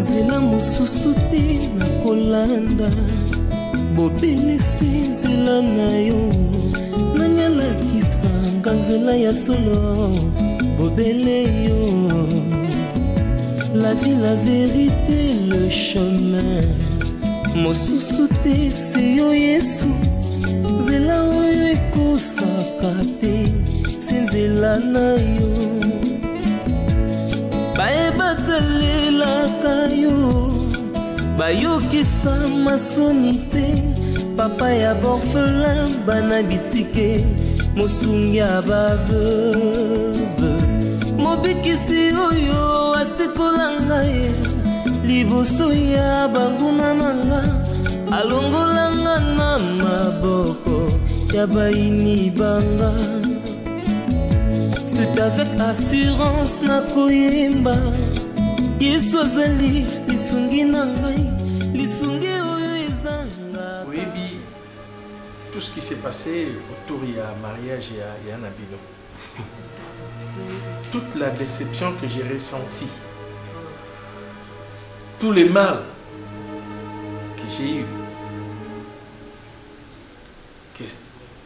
Zela mosusu te na kolanda bobelisi nzela na yo nanyalakisanga nzela ya solo bobele yo. La vie, la vérité, le chemin mosusu te se yo Yesu nzela oyo ekosaka te se nzela na yo. Bayebatalelaka yo bayokisa masoni te papa ya borphelin bana bitike mosungi ya baveuve mobikisi oyo asikola ngai liboso ya banguna nanga alongolanga na maboko ya baini banga. C'est avec assurance na koyemba Yesu azali lisungi na ngai lisungi oyo ezanga. Oui, tout ce qui s'est passé autour du mariage et à Nabino, toute la déception que j'ai ressentie, tout le mal que j'ai eu,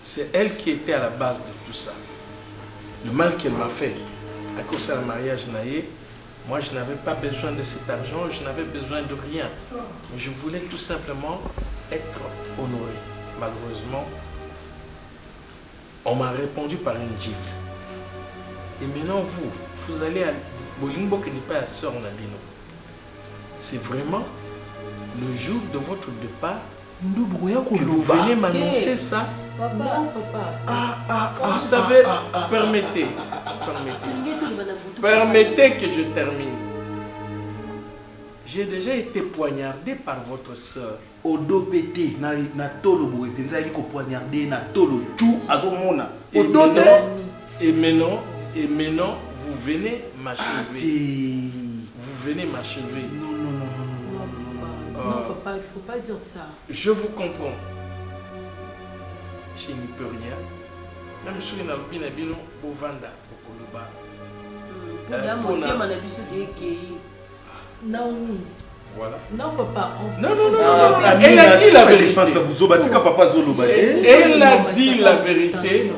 c'est elle qui était à la base de tout ça. Le mal qu'elle m'a fait à cause de la mariage naïe, moi je n'avais pas besoin de cet argent, je n'avais besoin de rien. Mais je voulais tout simplement être honoré. Malheureusement, on m'a répondu par une gifle. Et maintenant vous allez à Bolimbo qui n'est pas la sœur Nabino. C'est vraiment le jour de votre départ que vous venez m'annoncer ça. Non, papa. Vous savez, permettez que je termine. J'ai déjà été poignardé par votre soeur. Odo pété na tolo boy penza liko poignardé na tolo tout azomona. Et maintenant vous venez m'achever. Vous venez m'achever. Non, papa, il ne faut pas dire ça. Je vous comprends. Je n'y peux rien. Même si on a bien habillé au Vanda, au Koluba. Naomi. Voilà. Non, papa. Non. Elle a dit la vérité. Elle a dit la vérité.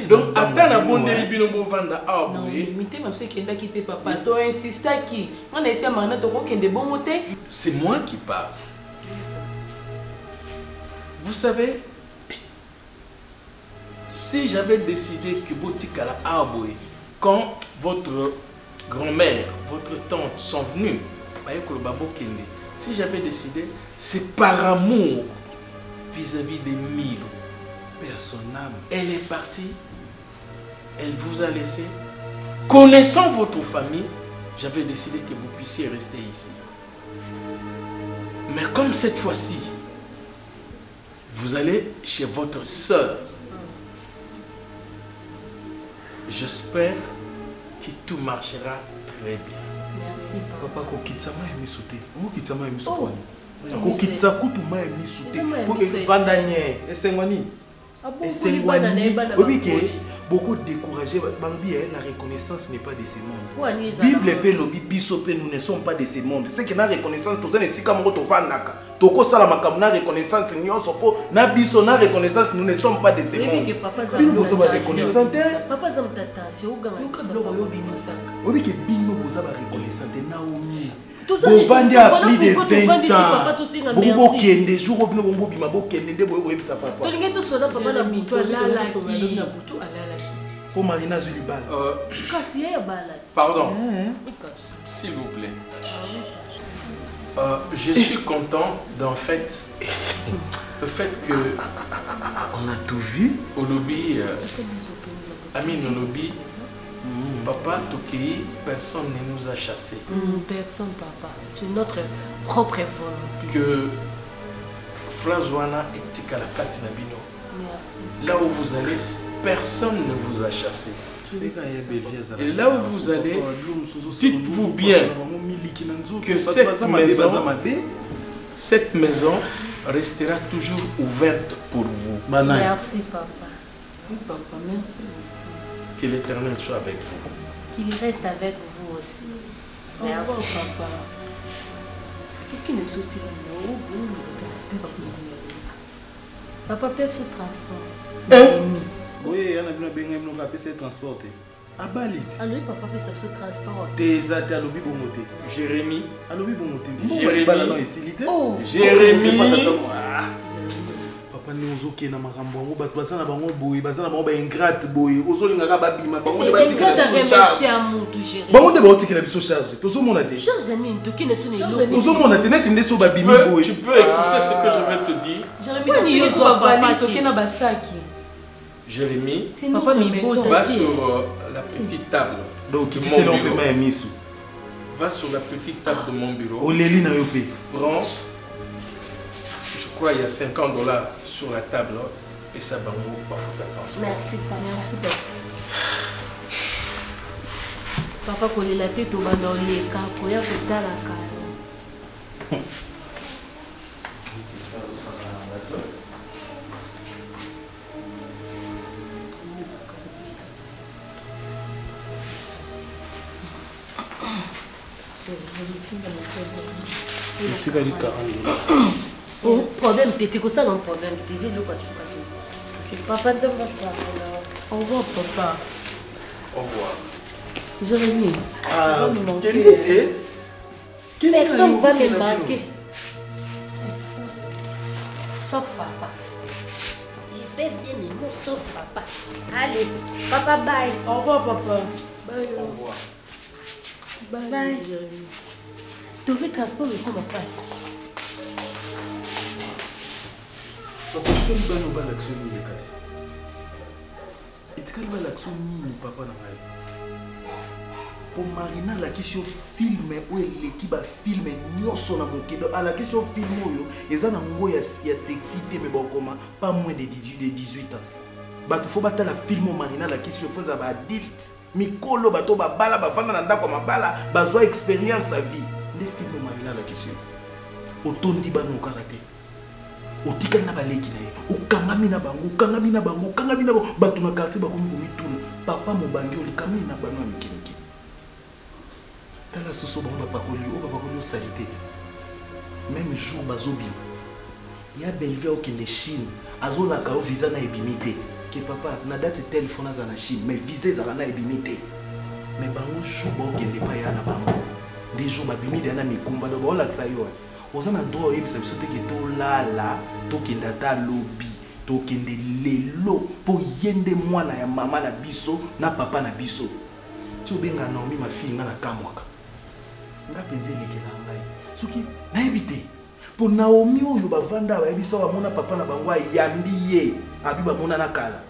Donc, attends la bonne délibération pour Vanda. Non, papa. Tu insistes qui? On a essayé de me bon. C'est moi qui parle. Vous savez, si j'avais décidé que Botikala Aboé, quand votre grand-mère, votre tante sont venues, si j'avais décidé, c'est par amour vis-à-vis des Milo. Elle est partie, elle vous a laissé. Connaissant votre famille, j'avais décidé que vous puissiez rester ici. Mais comme cette fois-ci, vous allez chez votre sœur, j'espère que tout marchera très bien. Merci, papa. Papa, kokitsama ya misute. Kokitsama ya misute. Kokitsa kutuma ya misute. Pour bandanye, esengwani. Beaucoup découragés, la reconnaissance n'est pas de ce monde. Bible et Lobi, Bisope, nous ne sommes pas de ce monde. C'est que la reconnaissance, tout ça, c'est comme Rotofanaka. Toko Salamakam, la reconnaissance, na biso, na reconnaissance, nous ne sommes pas de ce monde. Nous sommes pas reconnaissants. Papa, ça me attention. Oui, que Bino vous a reconnaissant. Naomi. Bovandi a plus de 20 ans. Bongo kende jour obino bongo bima bo kende de boyo webisa papa. Tolinga to soda papa na buto alala ki. Pour Marina Zulibal. Kasi ya balati. Pardon. S'il vous plaît. Je suis content d'en fait le fait que on a tout vu. Olobi Amine Olobi. Papa Tokei, personne ne nous a chassés. Personne, papa. C'est notre propre volonté. Que François et Tikalakati Nabino. Merci. Là où vous allez, personne ne vous a chassé. Et là où vous allez, dites-vous bien que cette maison restera toujours ouverte pour vous. Merci, papa. Oui, papa, merci. Que l'Éternel soit avec vous. qu'il reste avec vous aussi. Merci. Papa. Qu'est-ce qui nous saute Papa peut se transporter. Oui, il y a un peu de transport. Abalit. Alors papa peut se transporter. Tes amis à l'objet bon moté. Jérémy. À l'objet bon moté. Jérémy. Oh. Jérémy. Papa nous oké na makambo ngo bato bazana bango boy bazana bango ba ingrate boy ozolinga ba bima bango de batikela bango de batikela biso charge tozo mona te charge ni to kine so ni tozo mona te net ndeso ba bimi boy Tu peux écouter ce que je vais te dire. Jérémy, tu es papa, tu es na basaki. Jérémy, Papa va sur la petite table. Donc de tu mon sais bureau. Va sur la petite table de mon bureau. Oleli na yope. Prends, je crois il y a $50 sur la table et ça va vous pas transport. Merci papa. Merci papa. Papa kolela te to bana oleka koya kotala kala. Oh, problème, t'étais comme ça dans le problème. Tu disais le quoi sur papa, ne va pas. Au revoir, papa. Au revoir. Jérémy. Ah, quel était? Personne ne va me manquer. Sauf papa. Je pèse bien mes mots, sauf papa. Allez, papa, bye. Au revoir, papa. Bye. Au revoir. Bye. Jérémy. Tu veux transporter comment passe? Papa, tu peux me faire l'action de kasi. Et tu peux me faire l'action de papa na ngai. Pour Marina la question film ou l'équipe a filmé nyoso na mokedo à la question film oyo eza na ngo ya sexy te mais bon comment pas moins de 18 ans. Ba faut battre la film Marina la question faut za ba adulte. Mikolo bato ba bala ba panda na ndako mabala bazwa expérience à vie. Les films Marina la question. Otondi ba no karaté. Otika na baleki na ye. Okangami na bango, okangami na bango, okangami na bango. Bato na quartier ba komi komituna. Papa mobangi olikami na bano amikenike. Tala soso bango ba pakoli o ba pakoli o salité. Même jour bazobim. Ya Bellevue au kende Chine, azola ka o visa na ebimité. Que papa na date téléphone za na Chine, mais visa za na ebimité. Mais bango jour ba o kende pa ya na bango. Des jours ba bimité na mikumba do ba o laksa yo. Ozana droit yebisa biso te ke to lala, to kenda ta lobby, to kende lelo po yende mwana ya mama na biso na papa na biso. Tu obenga Naomi ma fille na kamwaka. Nga penze lekela ngai. Soki na ebité. Po Naomi oyo bavanda ba yebisa wa mona papa na bango yambi ye, abi ba mona na kala.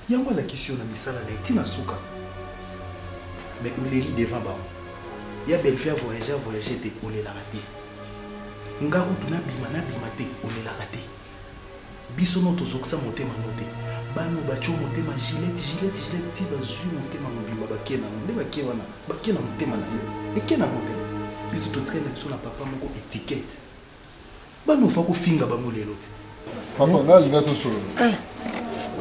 Yango la question na misala na etina suka. Mais oleli devant ba. Ya Bellevue voyager te olela raté. Ngaru tuna bima te olela raté. Biso no tozoksa motema note. Bano bacho motema gilet ti bazu motema mobimba bakena nde bakena bakena motema na yo. Ekena motema. Biso totraîne biso na papa moko étiquette. Bano fa ko finga bango lelo te. Papa nga linga to solo.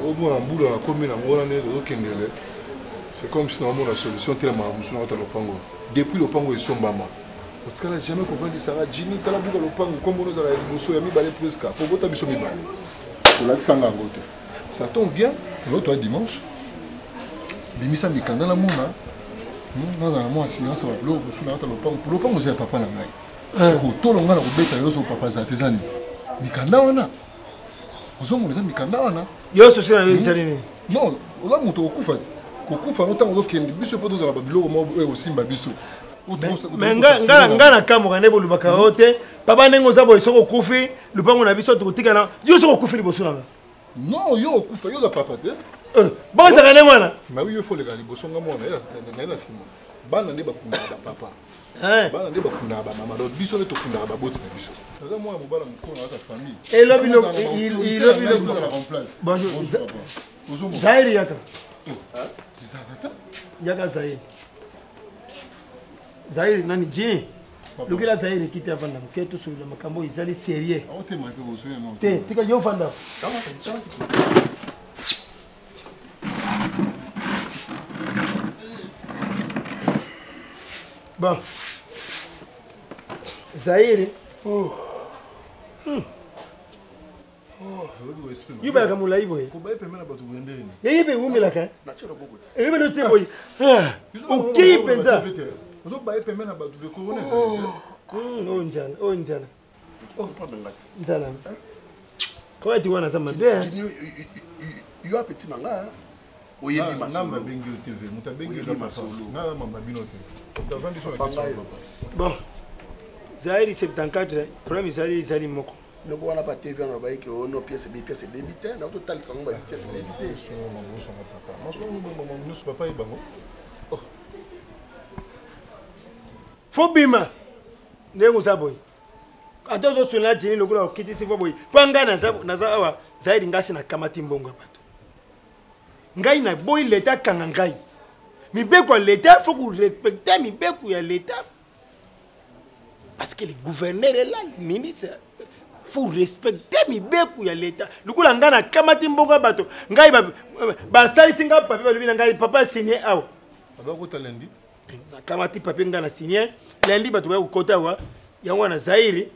Omo na mbula na komi na ngona ne do kendele. C'est comme si na la solution tellement musu na lo pango. Depuis le pango esombama. Tu n'as jamais compris que ça va Jini, tu as vu le pango, comme on a dit, il y a presque. Pour vous, tu as vu ça. Ça tombe bien, l'autre dimanche. Bimisa Mikanda la mouna. Dans un mois, silence, ça va le pango. Pour le pango, c'est papa la maille. Tout le monde a oublié que son papa est artisan. Mikanda wana. Vous avez dit Mikanda wana. Yo, c'est ça, c'est non, on a monté au coup. Au coup, on a monté au biso photo dans la babilo, aussi Babiso. Mais ngana kamora ne bolu bakarote papa nengo zabo isoko kufi lupango na biso tukutika na yo soko kufi liboso na non yo kufa yo la papa te ba za kana mwana mais oui il faut les gars liboso nga mwana na sima bana ne bakunda ba papa bana ne bakunda ba mama do biso ne tokunda ba boti na biso za mwana mobala mukona sa famille et lobi lo la remplace bonjour papa Zaire yaka c'est ça tata yaka Zaire Zaire nani je lukila Zaire kiti avanda mketo sur le makambo izali sérieux aote ma pe boso non te tika yo vanda Bon. Zaire. Oh. You better come live boy. Yeye umi la ka. Yeye no te boy. O que pensa? Ozo ba epe na batu ve corona za. Oh njana. Oh pas ngati. Njana. Kwa ti wana sama be. You a petit manga. Oyebi masolo. Namba bengi o TV, muta bengi o masolo. Na mamba bino te. Davandi so la Bon. Zaire 74, problème Zaire moko. Ne ko wana pa TV on ba ke ono pièce bébité, na to tali sango ba pièce bébité. So mambo so papa. Maso no mambo no so papa ibango. Oh. Fobima. Nengo saboy. Atozo sona jini lokula okiti sifo boy. Panga na awa Zaire ngasi na kamati mbongo bato. Ngai na boy l'état kanga ngai. Mibeko l'état faut que respecter mibeko ya l'état. Parce que le gouverneur est là, le ministre, il faut respecter mibeko ya l'état. Lokula ngana kamati mbongo bato. Ngai ba sali singa papier ba lubina ngai papa signé awa. Aba ko talendi. Na kamati papier ngana signé. Lundi bato ba ko kota wa yango na Zaire.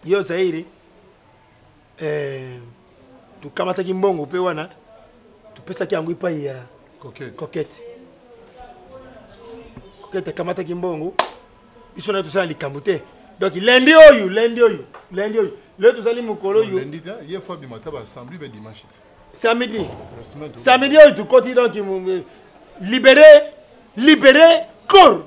Yo Zaire tu kamata kimbongo pe wana tu pesa ki yango ipa ya coquette kamata kimbongo biso na tu sala likambo te donc lundi oyo le tu sali mukolo yo lundi ta hier fois bi mata ba assembly be dimanche samedi oyo tu koti donc libérer corps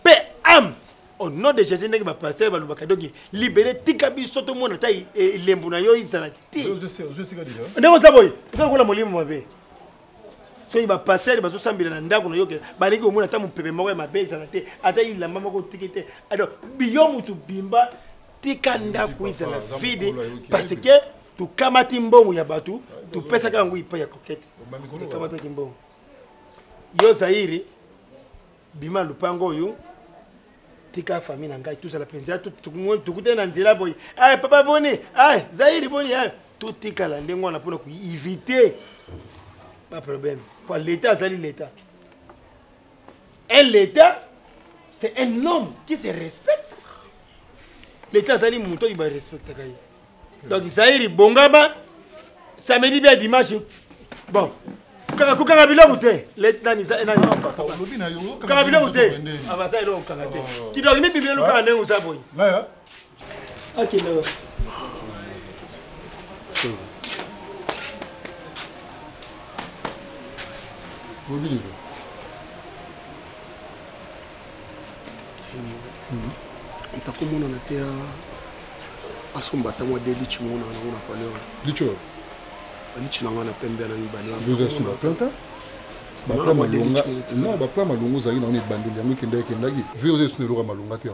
pe âme. Au nom de Jésus, n'est-ce pas pasteur balubaka donc libérer tikabi soto mona tai lembu na yo izala ti. Je sais déjà. Ndeko saboy, ça ko la molimo mabe. So iba pasteur bazo sambila na ndako na yo ke baliki omona ta mupepe moko ma be izala te ata il lamba moko tikete. Alors biyo mutu bimba tikanda ku izala vide parce que tu kamati mbongo ya batu tu pesa kangu ipa ya coquette. Kamata kimbongo. Yo Zaire bima lupango yo tika famille ngai tout ça la penza tout tukute na nzela boy ay papa boni ay Zaire boni ay tout tika la ndengo na pour éviter pas problème pour l'état c'est l'état et l'état c'est un homme qui se respecte l'état c'est muto il va respecter kai donc Zaire bongaba samedi bien dimanche bon kaka biloko te l'état ni ça nani kaka biloko te avasa ilo kaka te kidogo mimi bibelo kaka ndengo za boy là ya OK là Robin ntakomona na te asomba tango de lichimona na paleur licho lichina na pembe na ngibali vous êtes sur la plante bakla malunga non bakla malunga zali na oni banduli yango kendaki vous êtes sur le malunga te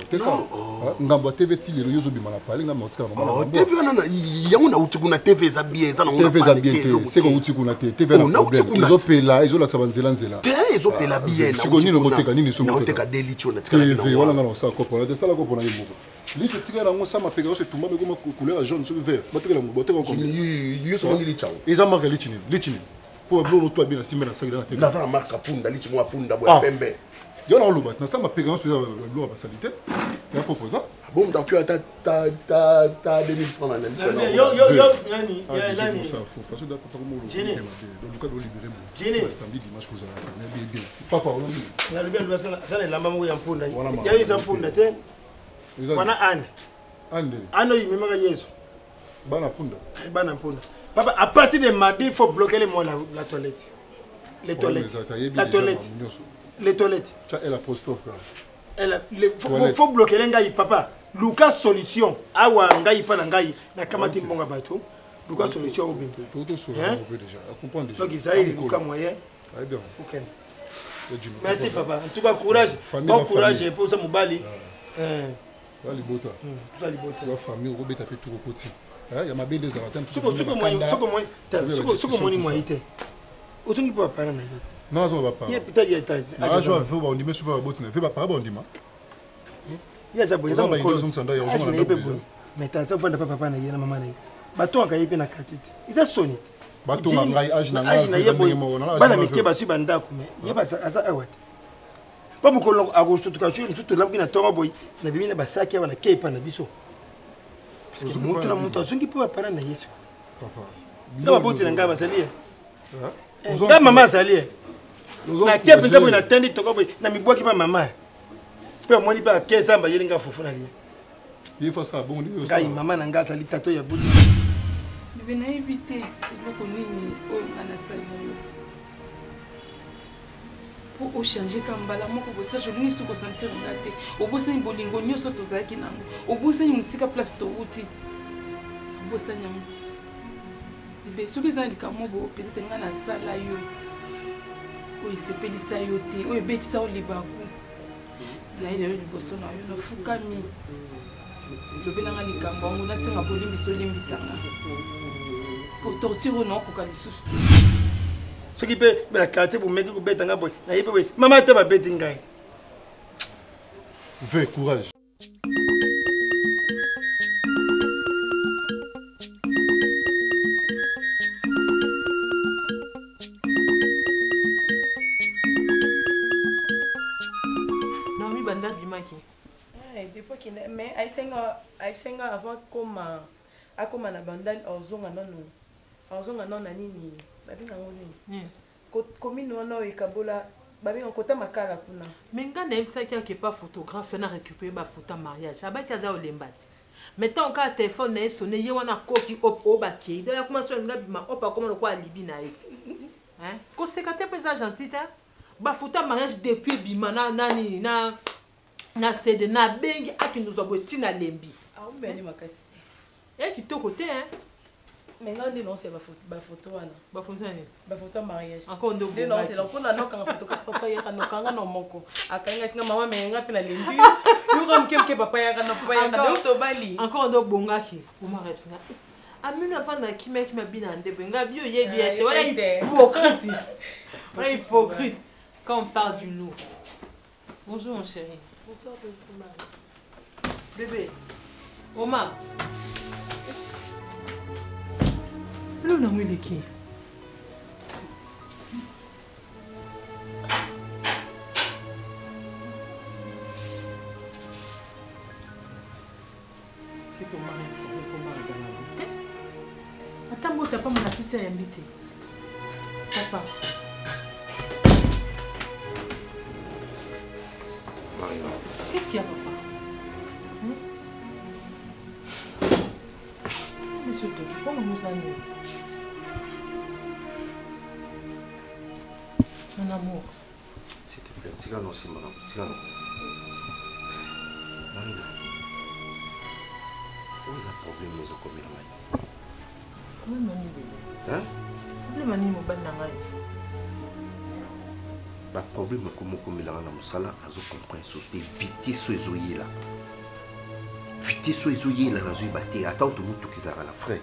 ngambo TV ti lelo yozo bima na pale ngamba otika mama TV na yango na uti kuna TV za bien za na TV za bien te c'est ko uti kuna te TV na problème izo pela izo la tsabanzela nzela te izo pela bien na siko nini ngoteka nini so ngoteka deli chona tikala TV wala ngana sa kopo la te sala kopo na yimoko licho tikala ngo sama pega so tumba be comme couleur jaune sur vert bateka ngo bateka comme yoso ngi lichao eza marque lichini pour blonde toi bien simena sagila na te na za marque punda lichimo punda bo pembe yo na loba na sama pega so lo ba salite ya proposant bon donc tu as ta 2000 francs na lichino yo yani ça faut façon de pas comme le cas de libérer moi samedi dimanche ko za na bien papa on na le bien ça la maman ya punda ya isa punda te wana ane il me maka yeso bana punda papa à partir de mardi il faut bloquer les mots la toilette les toilettes tu as la apostrophe faut bloquer les ngai papa Lucas solution awa ngai pa na ngai na kamati mbonga bato Lucas solution obimpe tout sur déjà comprendre déjà donc Isaïe Lucas moyen bien OK merci papa en tout cas courage bon courage pour ça mobali libota ça libota la famille robeta pe tout côté il y a ma belle des aratem soko moni moite osungi pa para na non ça va pas il peut-être il y a ah je veux on dit mais super botina fait pas bon dima il y a ça bon ça mais t'as ça fanda papa na yena mama na bato akayipe na katiti isa sonite bato ngai age na ngai bana mike basu bandako mais yeba asa awat pas mokolo akosotuka jour mosusu tolamuki na ntongo boye na bimi na basaki awa na kei epa na biso parce que moto na moto azongi mpe bapara na ye siko na baboti na ngai bazali ye ngai mama azali ye na ke mpenza boye natendi toko boye na mibwaki mpa mama mpe omoni mpe akezamba yeli ngai fufu na ye ngai mama na ngai azali tato ya budi bebe nayebi te eloko nini oyo nga nasali yo po ochange ka mbala moko bosage olingi soki osentir nga te obosani bolingo nyonso tozalaki nango obosani mosika place touti obosani yango bebe soki eza na likambo bo peut-être nga nasala yo oyo esepelisa yo te oyo ebetisa yo libaku naye lelo liboso na yo nafukami lobelanga likambo yango nasenga bolimbisa olimbisanga po torture oyo naokoka lisusu soki mpe na quartier bomeki kobeta nga boye nayebi boye mama te babeti ngai Fais courage. Naomi banda bimaki. Depuis qu'il mais aisenga avant comme na bandal ozonga non na nini babinga ngoni commune wana ekabola babinga kota makala kuna menga na ebisa ki pas photographe na récupérer ba photo mariage abaki aza olembati mettons ka téléphone na sonné ye wana koki op baki do ya kuma so nga bima opa comme le quoi alibi na eti hein ko sekate pesa gentil hein ba photo mariage depuis bima na nani na cede na bengi akinuzo boti na lembi ah mbeni makasi kitoko te hein mais là non c'est ba photo wana ba photo mariage encore ndo non c'est là kuna noka photo papa ya kanokanga no moko akanga singa mama menga pe na lembi yo comme quelque papa ya kana papa ya kana to bali encore ndo bongaki uma repsinga amina panda kimeki mabina ndebe nga bio yebi ete wala hypocrite wala hypocrite quand on parle du loup. Bonjour mon chéri. Bonsoir Omar. Bébé Omar. Hello, non, il est qui? C'est que Marie, comment elle dans la beauté? Attends, moi, t'as pas mon affiche à inviter. Papa. Qu'est-ce qu'il y a, papa? Monsieur, comment nous allons? Mon amour. S'il te plaît, Tigano, c'est madame. Tigano. Marina. Où est le problème de nos communes? Comment mani bébé? Hein? Problème mani mo ban nangai. Le problème est que mon commun na musala azo comprendre société vitesse ezoyé là. Vitesse ezoyé là nazo baté ata to mutu kizara la frère.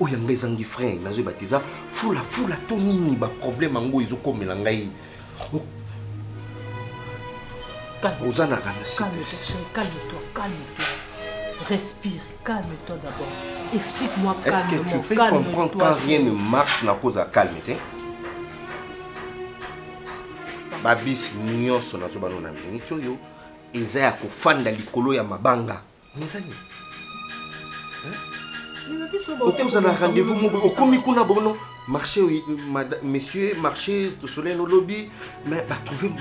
Oya ngezangi frère nazo batiza fula to nini ba problème ngo ezo komela ngai. Ozana kana Calme-toi. Respire, calme-toi d'abord. Explique-moi calmement. Est-ce que tu peux comprendre quand rien ne marche na cause à calme, hein? Babis nyonso na zobano na minito yo eza ya kofanda likolo ya mabanga. Nizani? Okoza na rendez-vous mo okomi kuna bono marché monsieur marché de soleil no lobby mais ba trouver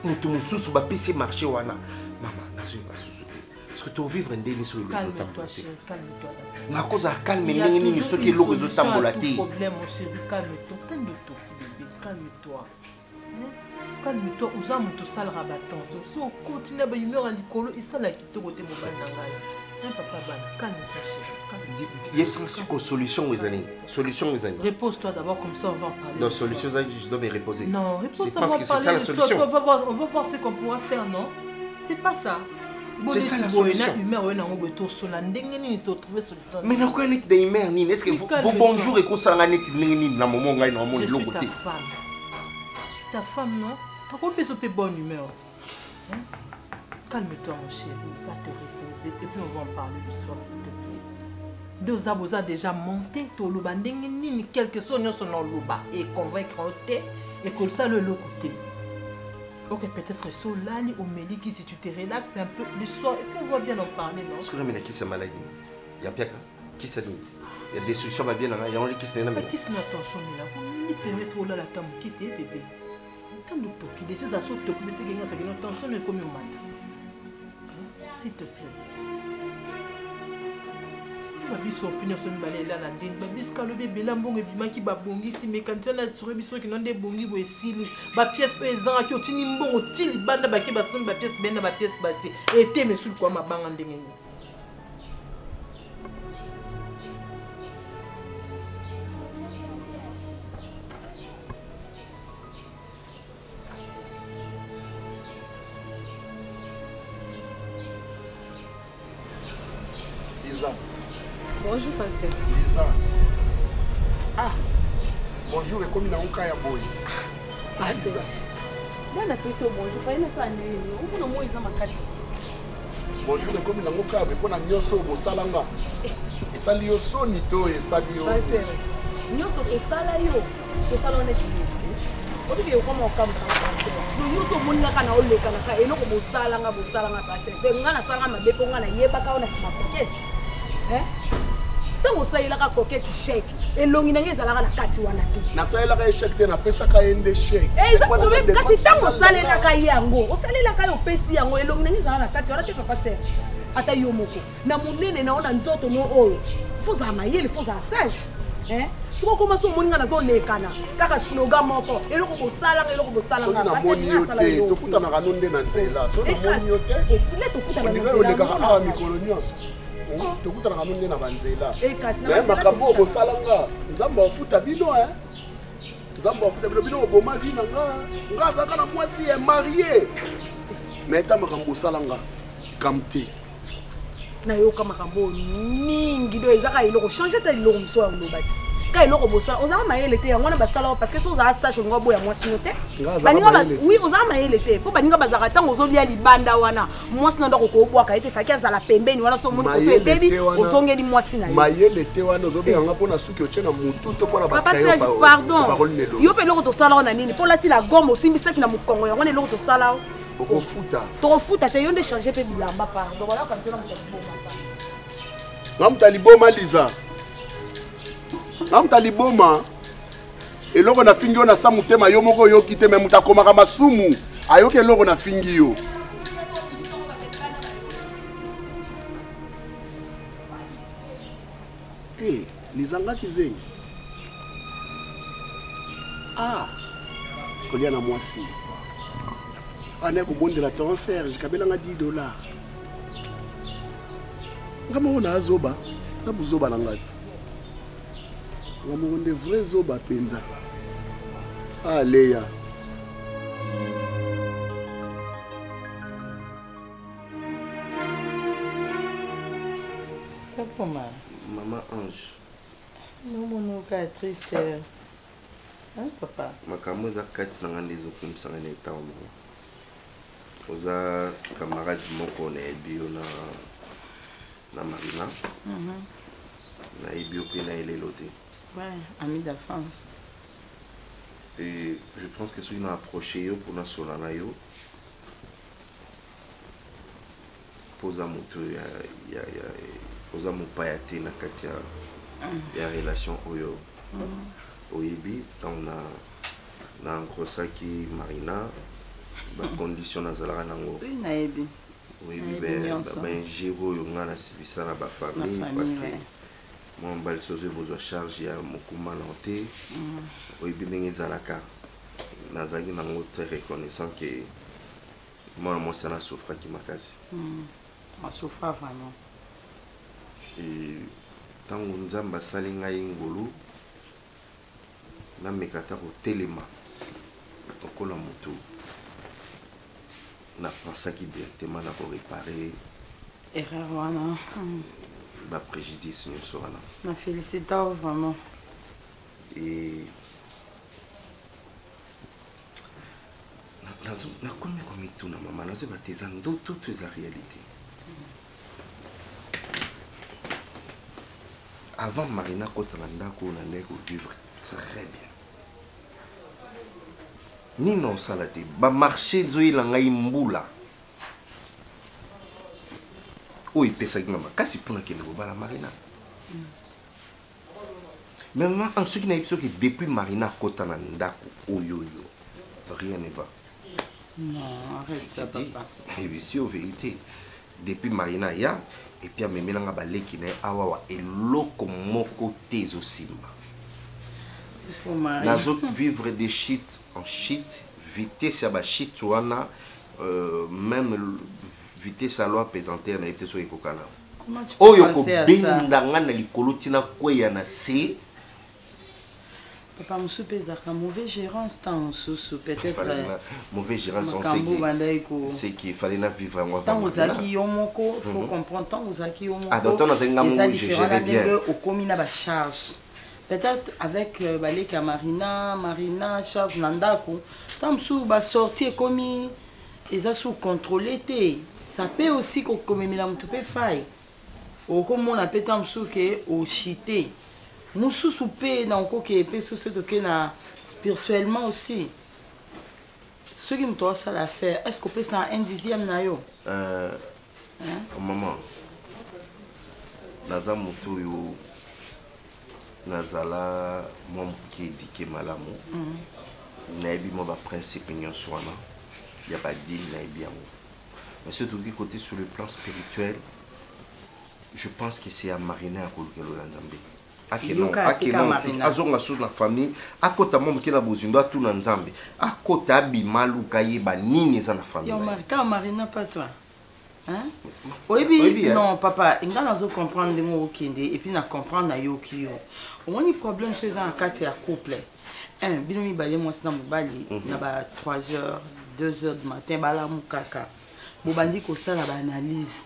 mutu mususu ba pisi marché wana mama nazo ba susu parce que tu vivre ndeni sur le calme-toi chérie, calme-toi. Na cause à calme ndenge nini soki loko zo tambola te. Problème mon chéri, calme-toi, calme-toi bébé, calme-toi. Calme-toi, usa mutu sala rabaton. So continue ba humeur en likolo isala kitoko te mo banangai. Papa bana, calme-toi chéri. Il y a une solution aux années. Repose-toi d'abord comme ça on va en parler. Non, solution je dois me reposer. Non, repose-toi. Je pense que c'est ça la solution. On va voir ce qu'on pourra faire, non? C'est pas ça. C'est ça la solution. Mais n'a quoi net des humeurs ni est-ce que vos bonjours et qu'on s'en a net ni na moment ngai na monde l'autre côté. Je suis ta femme, non? Pourquoi tu es bonne humeur? Calme-toi mon chéri, va te reposer et puis on va en parler le soir s'il te plaît. Deux abos a déjà monté, tout le banding ni quelques sons sont dans le bas et convaincre et que ça le côté. Ok, peut-être Solani ou Meliki, si tu te relaxes un peu le soir, et puis on va bien en parler, non? Est-ce que la qui c'est malade? Il y a Piaka qui c'est nous? Il y a des solutions à bien là, il y a un qui c'est là. Qui c'est attention là? On ne permettre au là la table qui était bébé. Tant de toki, déjà ça saute toki, mais c'est quelqu'un qui a attention mais comme au matin. S'il te plaît. Babiso opinion sur balé là la dinde babis kalo de bela mbongo bima ki babongi si mécanicien la sur biso ki non de bongi bo esili ba pièce ezanga ki otini mbongo tili banda ba ki baso ba pièce benda ba pièce bati ete mesul kwa mabanga ndenge ni Lisa. Bonjour, Pasteur. Lisa. Ah. Bonjour, et comme il a un cas à boy. Pasteur. Moi, on a fait ça bonjour. Pas une année. On a moins ils ont ma casse. Bonjour, et comme il a un cas, mais pour la nyoso au salanga. Et ça lui au nito et ça lui au. Pasteur. Nyoso au salayo. Au salon est il. On dit que comment on comme ça. Nous nyoso mon na kana ole kana ka eno ko salanga Pasteur. Pe ngana salanga mabepo ngana yeba ka ona sima pocket. Tant que ça coquette chèque et longi nange ezalaka na kati wana te na salela ka chèque te na pesa ka ende chèque ça problème kasi tant que salela ka yango o salela ka yo pesi yango et longi nange ezalaka na kati wana te papa sert ata yo moko na munene na ona nzoto no oyo faut amayele faut sage soko koma so moninga na zo lekana kaka slogan moko eloko ko salanga na moni yote to kutana kanonde na nzela so na moni yote le to kutana na nzela lekaka a mikolo nyonso tokutana kanonde na banzela naye makambo oyo bosalanga nzambe afuta bino nzambe afuta bino oboma vi na nga azalaka na mwasi ya marie me eta makambo osalanga kam te nayoka makambo mingi do ezaka eloko change ta eloko moso ya oloba ti ka eloko bosala ozala mayele te yango wana basala parce que so ozala sage olinga boya mwasi no te oui ozala mayele te mpo baninga bazalaka ntango ozolia libanda wana mwasi na ndako koobwaka ete faki azala pembeni wana so omoni koto ebebi ozongeli mwasi na ye mayele te wana ozobenganga mpona suki otie na motu to mpona papa Serge pardon yo mpe eloko tosala wana nini mpo lati la gomme osimbisaki na mokongo yango wana eloko tosala tokofuta te yo nde change mpe bilamba pardon wala kamsona moto liboma nga moto aliboma liza nga moto aliboma eloko na fingi yo na sa motema yo moko oyoki te me moto akomaka masumu ayoki eloko na fingi yo lizangaki zengi kolia na mwasi ane kobondela ton Serge kabelanga $10 nga moko na azoba nga buzoba na ngati nga moko nde vrai zoba mpenza aleya Maman Ange. Non, mon triste. Hein, papa? Makambo za kati na ngande zokumisa ngane tawo. Oza camarade moko na bio na Marina. Na bio pe na elote. Ouais, ami d'enfance. Et je pense que celui m'a approché yo pour na solana yo. Posa moto ya posa mopaya te na kati ya relation oyo. Oyebi on na nkrosaki Marina ba condition na zalaka nango. Oui, naebi. Oyebi ben jero yo ngana sibisa na ba famille parce que mon bal soze besoin charge ya mokuma na te. Oyebi ndenge zalaka nazaki nango très reconnaissant que moi na souffra ki makasi. Ma souffra vraiment. Et tango nzamba sali ngai ngolu na mekata ko telema okola moto na pensaki directement na ko réparer erreur wana ba préjudice nyonso wana na félicita vraiment. Et na komi tuna mama nazo bateza ndoto to za réalité. Avant Marina Kotalanda, on allait vivre très bien. Nino salate. Ba marché zoé la ngai mbula. Oui, pesa gnama. Kasi puna kene bo bala Marina. Mais maman, en ce qui n'a que depuis Marina kota na ndako oyoyo, rien ne va. Non, arrête ça, papa. Et bien sûr, vérité. Depuis Marina ya, et puis à me mélanger balé qui n'est awawa et loko moko tezo simba. Nazo vivre des shit en shit, vitesse à ba shit wana, même vitesse à loi pesanteur na été sur ekokana. Comment tu peux penser à ça? Bindanga na likolo tina kweya na se. Papa Moussou Pézaka, mauvais gérance tant sous peut-être. Mauvais gérance, c'est qu'il fallait vivre en moi. Tant vous avez yomoko, faut comprendre tant vous avez yomoko. Ah, donc on a un différent bien. Au commun à charge. Peut-être avec Balek à Marina, charge Nandako. Tant Moussou va sortir commis, ils ont sous contrôlé. Ça peut aussi qu'on commet la moutoupé faille. Au comme on appelle tant Moussou que au chité. Moussou soupé na encore que peut se toquer na spirituellement aussi. Ce qui me doit ça la faire. Est-ce qu'on peut ça un dixième na yo? Maman. Naza mutu yo nazala mom qui dike malamu. Na ebi mo ba principe nyonso wana. Ya ba dit na ebi yango. Mais surtout du côté sur le plan spirituel, je pense que c'est à Marina à Kolukelo Nzambe. Azonga sous la famille, akota mom ki na bozindo tout na Nzambe. Akota bimalu kayeba nini za na famille. Yo marika Marina pas toi. Hein? Oui, non papa, inga nazo comprendre de mo okende et puis na comprendre na yo ki yo. Au moins ni problème chez un kati ya couple. Binomi balé moi c'est dans mobali na ba 3h, 2h du matin bala mukaka. Bobandi ko sala ba analyse.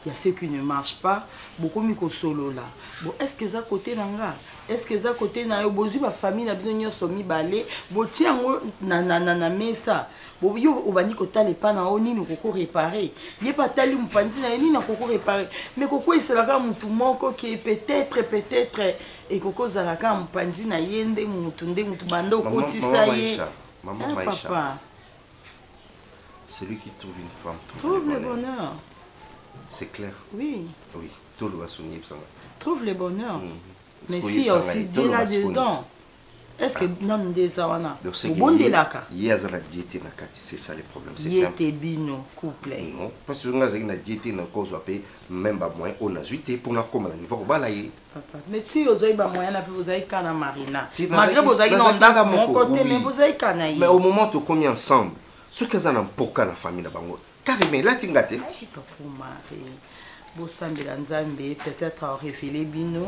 Il y a ce qui ne marche pas, beaucoup de solo là. Bon, est-ce que ça côté nanga? Est-ce que ça côté na yo bozu ba famille na bino somi balé, bo tiango na mesa. Bo yo obani ko tale pa na oni no koko réparer. Yé pas tali mpanzi na ni na koko réparer. Mais koko iselaka mutu moko qui peut-être et koko zalaka mpanzi na yende mutu nde mutu bando kotisa ye. Maman Maïcha. Celui qui trouve une femme trouve le bonheur. C'est clair. Oui. Oui. Tout le monde trouve le bonheur. Mais si il y a aussi Dieu là-dedans, est-ce que non des awana? Bon de la cas. Il y a la diété na kati, c'est ça le problème. C'est ça. Diété bino couple. Non, parce que on a une diété na cause apé même pas moins on a juité pour na comme la niveau balayer. Papa, mais si vous avez pas moyen na vous avez kana Marina. Malgré vous avez non dans mon côté mais vous avez kana. Mais au moment où on est ensemble, ce que ça n'a pas la famille na bango. Carrément, là, tu as gâté. Pour Marie, Bossambe Nzambe, peut-être à révéler Bino.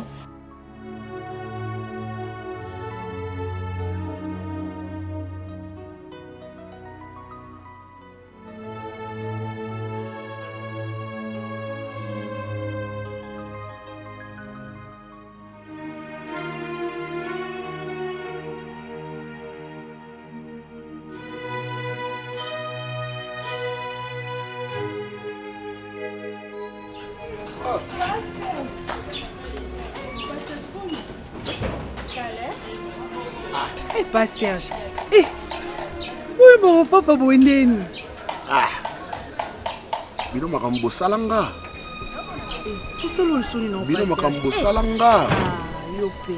Pas Serge. Eh, oui, bon, papa, Bouendeni. Ah, bino makambo salanga. Tout seul le sonne non. Bino makambo salanga. Ah, yopé.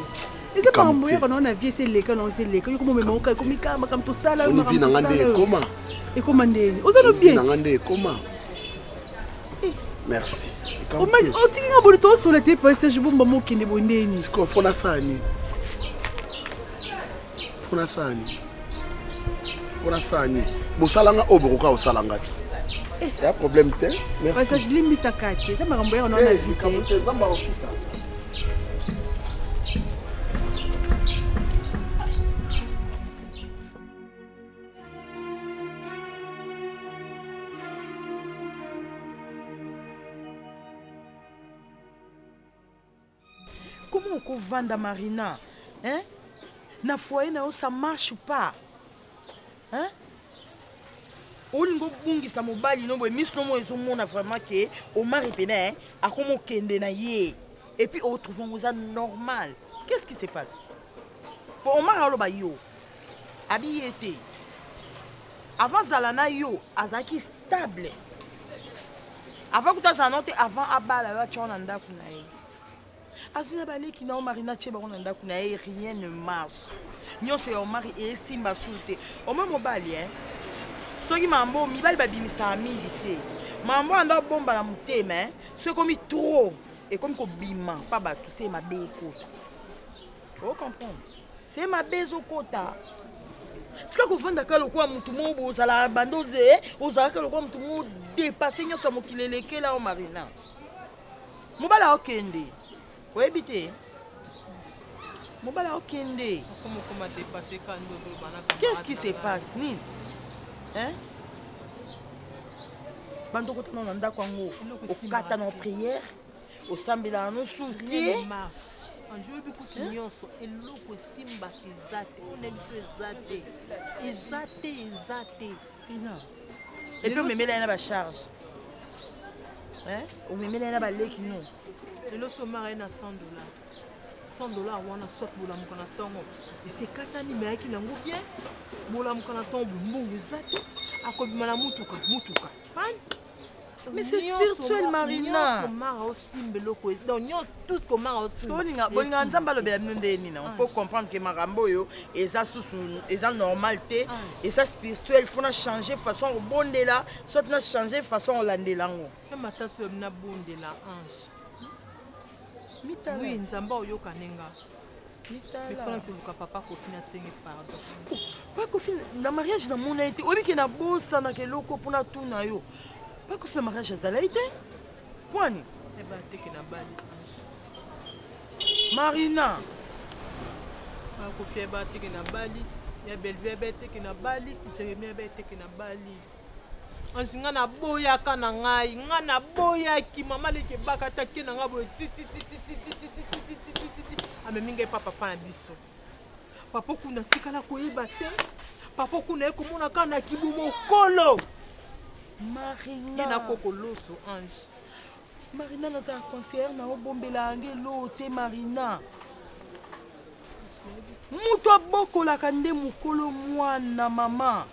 Et c'est pas un moyen qu'on a vu c'est les canons, c'est les canons comme me manque commeika makambo sala. On vit ngande comment? Et comment ndeni? Oza no bien. Ngande comment? Merci. O mais o tinga bonito sur le type Serge bomba mokende Bouendeni. Siko fona sani. Fona sani. Bosalanga obokoka osalanga ti. Il y a problème te. Merci. Ça je limbi sa carte. Ça makambo on a vu que nzamba ofita. Comment on vend Marina? Hein? Na foyer na ça marche pas. Hein? Olingo bungisa mobali no boy miss no mo ezomona vraiment que o mari pena a comme kende na ye. Et puis on trouve ça normal. Qu'est-ce qui se passe? Bon on m'a alo ba yo. Habillé té. avant zalana yo azaki stable avant kuta zanote avant abala yo chona ndaku na ye azuna baleki na Marina cheba on ndaku na ye rien ne marche nyonso ya mari e simba sute o même mobali hein soki mambo mibali babimisa mingi te mambo anda bomba na mutema hein c'est comme trop et comme ko bima pas batou c'est ma bé kota o comprendre c'est ma bezo kota tika kovanda kala kwa mutu mo bozala bando ze ozala kala kwa mutu mo dépasser nyonso mokilelekela o Marina mobala okende oyebi mobala okende qu'est-ce qui se passe ni hein bando kota na ndako yango okata na prière osambela no souti anjo bikutu nyonso eloko simba ezate on aime ezate ina et puis memela na ba charge hein o memela na ba leki no lelo somara na $100 wana soit bola mukana tongo esekatani mayaki nango bien bola mukana tongo mbungu ezate akobima na mutuka mais c'est spirituel Marina donc tout ce que mara aussi bolinga nzamba lobe ndeni na on peut comprendre que marambo yo eza susu eza normalité et ça spirituel faut na changer façon bondela soit na changer façon olandela ngo mataso na bondela ange oui nzamba oyo kanenga mais faut que papa kofina senge pardon pas kofina na mariage na mona été obi ke na bossa na keloko pona tuna yo pas que le mariage a été. Point. Marina. Nga na boya kana ngai nga na boya ki mama leke bakata ke na ngabo ti ameminga papa na biso papa kuna tikala koyeba te papa kuna ekomona kana kibumo kolo Marina na kokoloso ange Marina naza conseillère na obombela ngelo te Marina muto abokola kande mukolo mwana mama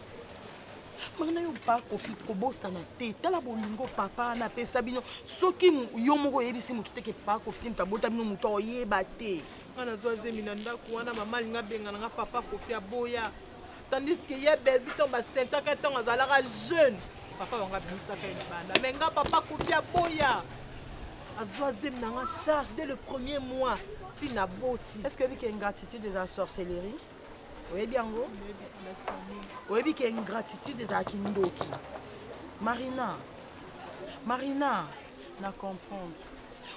Marina yo pa kofi kobosa na te tala bolingo papa na pesa bino soki yo moko yebisi mutu te ke pa kofi ntabota bino muto oyeba te ana zoazemi na ndako wana mama linga benga nga papa kofi aboya tandis que ye belbi tomba 5 ans quand azalaka jeune papa wanga bisaka banda mais nga papa kopia boya azwazem na nga charge dès le premier mois tina boti est-ce que vi qu'il y a une gratitude des sorcellerie oui bien go oui vi qu'il y a une gratitude des akindoki Marina na comprendre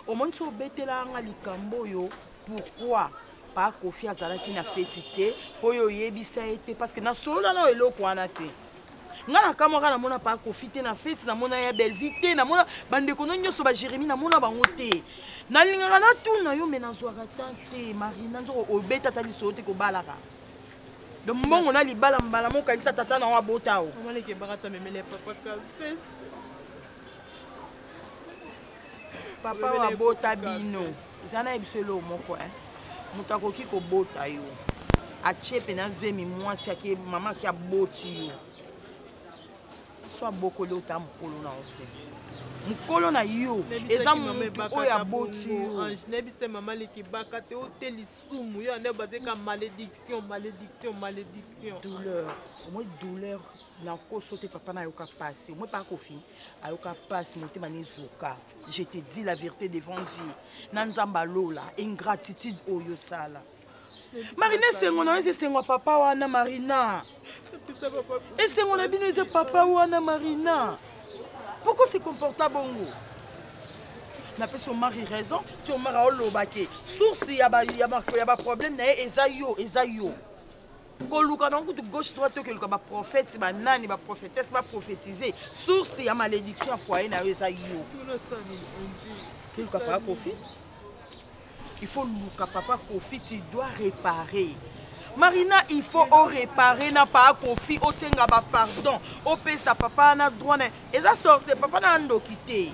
au monde so betela nga likambo yo pourquoi pas kofi azalaki na fétité po yo yebisa été parce que na solo na eloko wana te ngana kamera na mona pa kofite na fête na mona ya belle vite na mona bande kono nyoso ba Jérémie na mona bango te na lingaka na tuna yo mena zwaka tante Marina nzo obeta tali sote ko balaka do mbongo na libala mbala mo kanisa tata na wa botao mama leke barata memele papa wa bota bino zana ebiselo moko mutakoki ko bota yo a chepe na zemi mwasi ake mama ki aboti yo soit beaucoup de temps mukolo na yo eza o ya boti ange nebise mama leki bakate hôtel sumu yo ne bazeka malédiction douleur au moins douleur na ko sauter papa na yoka passer moi pas kofi ayoka passer motema nezoka je te dis la vérité devant Dieu na nzamba lola ingratitude oyo sala Marina sengo na ese sengo papa wana Marina esengo na bino ese papa wana Marina pourquoi c'est comportable bongo na pe son mari raison tu mara olobake source ya ba problème na eza yo koluka na kutu gauche droite que ba prophète ba nani ba prophétesse ba prophétiser source ya malédiction foyer na eza yo quelque pas profit il faut luka papa Kofi tu dois réparer Marina il faut réparer na pas Kofi au senga ba pardon au pesa papa na droit na eza sorte papa na ndo quitter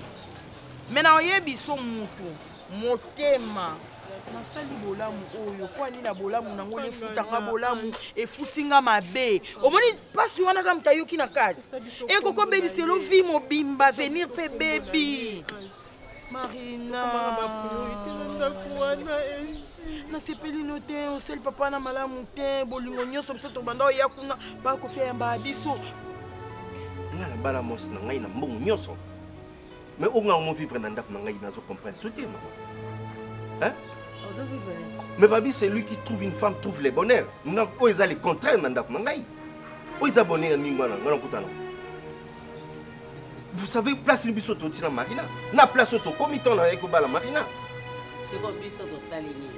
mais na oyebi so mutu motema nasali bolamu oyo po ani na bolamu nango lefutanga bolamu efutinga mabe omoni pasi wana kama mtayoki na kati ekoko bebiselo vi mobimba venir pe bebi Marina nasepeli no te oseli papa na malamu te bolingo nyonso biso tobanda oya kuna bakofia yamba biso nga na bala mosi na ngai na mbongo nyonso mais onga mo vivre na ndako na ngai nazo comprendre soutien hein mais babi c'est lui qui trouve une femme trouve le bonheur nga o eza le contraire na ndako na ngai o eza bonheur ningo na ngana kutana vous savez place ni biso totina Marina na place to comité na eko bala Marina c'est comme biso to salini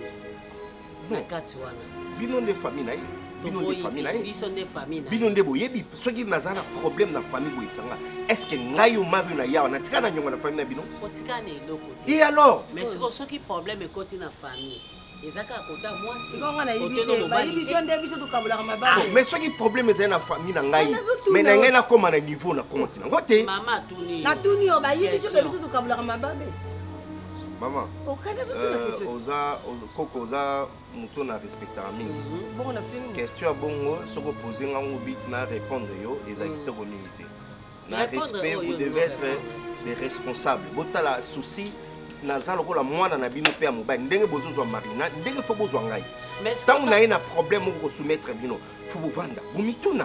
na kati wana bino de famille na ye bino de famille na ye biso de famille na bino de boyebi soki nazana problème na famille boyebisanga est-ce que ngai o mari na yawa na tika na nyonga na famille na bino otika na eloko et alors mais soki problème ekoti na famille ezaka kota mwasi ngonga na yibite bayibiso nde biso tukabulaka mababe mais soki problème ezali na famille na ngai mais na ngai nakoma na niveau na koma tina ngo te mama tuni na tuni yo bayibiso mpe biso tukabulaka mababe maman oza moto na respectaka mingi question ya bongo soki opose ngango bit na répondre yo ezalaki kitoko mingi te na respect vous devez être des responsables botala souci naza lokola mwana na bino mpe ya mobali ndenge bozozwa Marina ndenge fo bozwa ngai ntango na ye na problème moko kosoumettre bino fo bovanda bomituna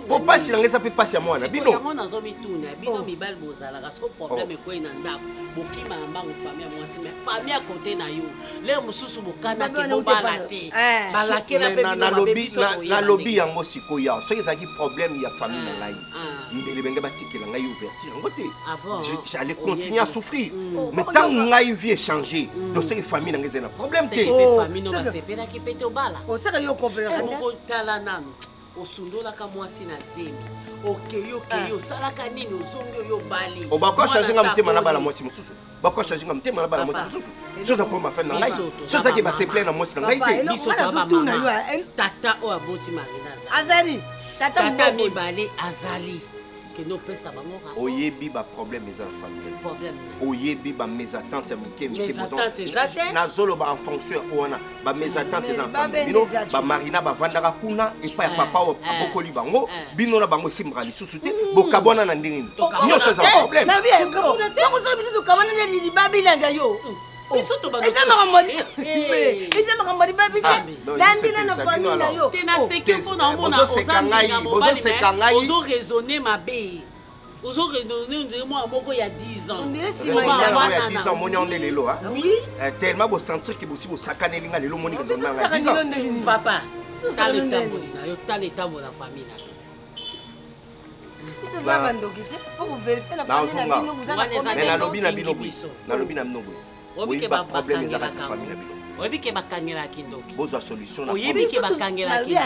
po pasi na ngai eza mpe pasi ya mwana bino yango nazomituna bino mibali bozalaka soko problème ekwei na ndako bokima ya mbango famille ya mwasi mais famille ya kote na yo lere mosusu bokanaki bobala te balakela mpe nalobi yango sikoyo soki ezalaki problème ya famille na ngai mbele benge batikela ngai ouverture yango te j'allais continuer à souffrir mais ntango ngai vie échanger doseki famille na ngai ezali na problème te basepelaki mpe tobala osaka yo comprendre okotala nano osundolaka mwasi na zemi okei osalaka nini ozongi oyo bali bakochange nga motema na bala mwasi mosusu bakochange nga motema na bala mwasi mosusu soza mpo mafai na ngai sozaki baseple na mwasi na ngai te biso bamama tata oyo aboti Marina azali tata mibale azali oyebi ba problème eza na famille oyebi ba mésattente ya mike nazoloba en fonction wana ba mésattente eza na famille bino ba Marina bavandaka kuna epai ya papa oyo abokoli bango bino na bango esimbaka lisusu te bokabwana na ndenge nini nyonso eza problème bozoseka ngai ozoraisonne mabe ozoraisonne mwa moko ya 10 ans omoni yango nde lelo tellement bosentir ke bosi bosakaneli nga lelo omoni raisonne nanga 10 ans papa tala etamboli na yo tala etambola na famille na yo nalobi na bino boye oyebi ke bakangelaki ndoki bozwa solution oyebi ke bakangelaki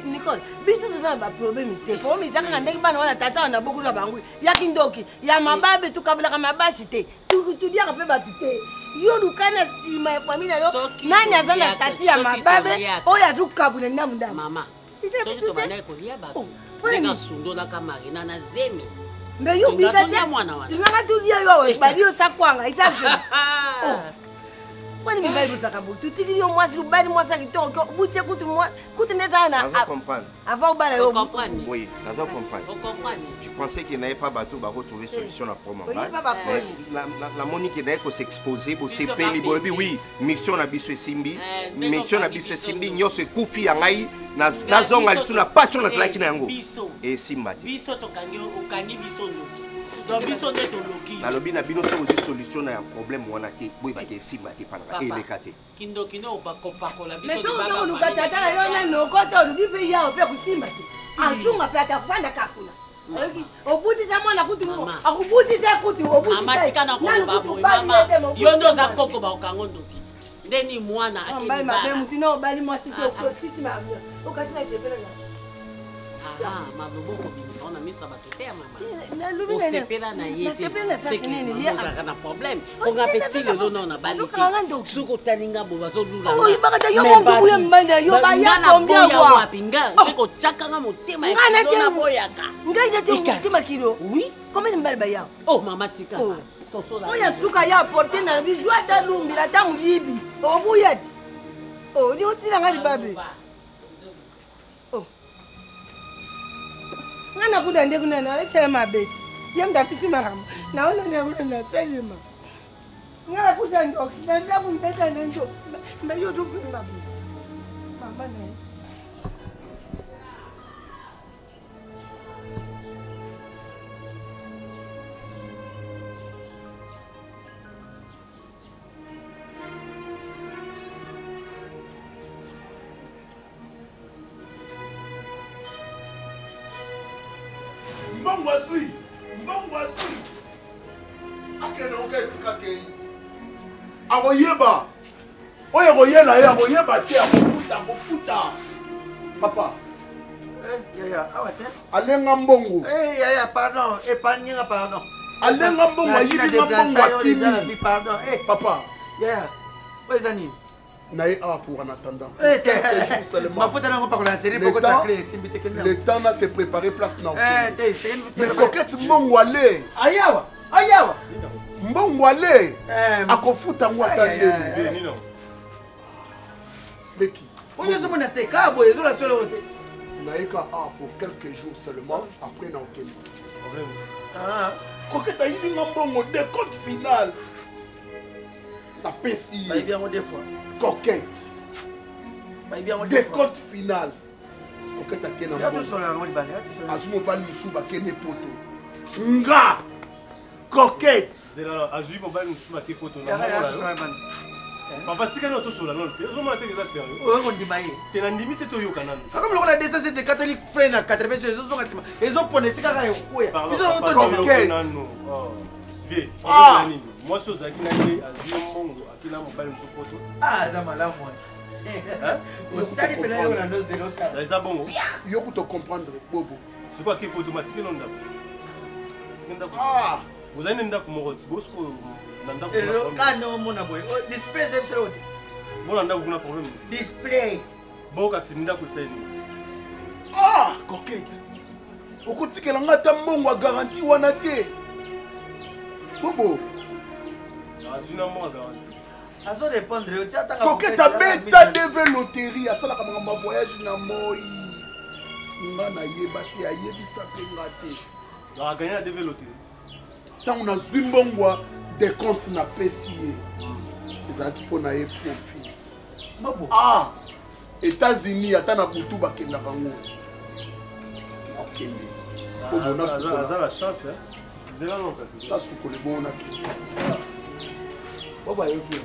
Nicole biso tozala baproblème te po mizaka ndenge bana wana tata wana beaucoup na bangu yaki ndoki ya mababe tukabulaka mabasi te tudiaka mpe batu te yo lukana nsima ya famille yo nani aza na sati ya mababe oyo azokabula ndamu ndamu mama soki tobandaki kolia bato ndenge asundolaka Marina na zemi mais yo bika te tunanga tulia yo bali yo sakwanga isa wani mibali bozaka butu tiki yo mwasi ubali mwasi kitoko butie kutu mwa kutu neza na avant ubala yo oui nazo comprendre je pensais qu'il n'avait pas bateau ba retrouver solution na problème la monique n'a ko s'exposer bo sepeli bo oui mission na biso esimbi nyose kufi ya ngai nazonga lisu na passion na zalaki na yango et simbati biso tokangi biso ndoki donc biso nde toloki nalobi na bino soki ozwi solution na ya problème wana te boyeba te esimba te panaka eleka te kindokino okopakola biso oluka tata na yo nani okota olubi mpe yawo mpe kusimba te azunga mpe atakuvanda kakuna obutisa mwana kuti akubutisa kuti mama tika na koloba boye mama yo nde oza koko baokango ndoki ndeni mwana akeli mabe mutu na obali mwasi te okosisi okasi na isepela na maloboko bimisa na miso bato te ya mama nalobi osepela na ye ozalaka na problème onga peti lelo no na bali soki otalinga bo bazolulaoyibakata yo mondubuye mbanda yo bayakombiawapi nga soki otiakanga motema na boyaka ngai neti motema kilo combien mbali baya o mama tika oyo suka ya apporte na bizu ata lumbila ata muyibi obuya ti ni otilanga libabe nga nakuda nde kuna na esele mabeti ye mdapisi makambo naona kuna na selima nga nakuda ndoki naza kumbeta nendo mbeyo tufunga bu mama na mbongo azwi akende oka esika kei akoyeba oyo akoyela ye akoyeba te akofuta papa alenga mbongo alenga mbongo ayibinga mbongo akimi papa na ye awa pour en attendant le temps na se préparer place na mais coquette mbongo ale ayawa mbongo ale akofuta ngo ata ndeni leki oyezomona te kaka boye ezola solo te naika awa pour quelques jours seulement après na okende coquette ayibinga mbongo de compte final la pesi coquette des comptes finales coquette akena azwi mobali mosusu bakende poto nga coquette azwi mobali mosusu bake poto papa tikani otosola nano te ozomona te eza sérieux te nandimi te toyoka nano akomi lokola desensete catholique frère na 80 ezozonga nsima ezopona esika kaka ekoya nano vie nini mwasi ozalaki na ye azwi mbongo akina mobali mosusu poto aza malamu osali mpena yo na ndozela osala eza bongo yo kuto comprendre bobo siko ake poto matiki no ndako ozali na ndako moko ti bosiko na ndako kana omona boye display ezebiselo te bona ndako kuna problème display bokasi ndako esali coquette okotikela nga ata mbongo ya garanti wana te bobo azwi na mbongo ya garanti azorépondre yo ti atanga coquette abeta deve loterie asalaka makambo ya voyage na moi nga nayeba te ayebisa mpe nga te aganye na deve loterie ntango nazwi mbongwa de compte napesi ye ezalaki mpo na ye profit états-unis ata na butu bakendaka ngo akende aza na chance tasukole bongo nakende babayoki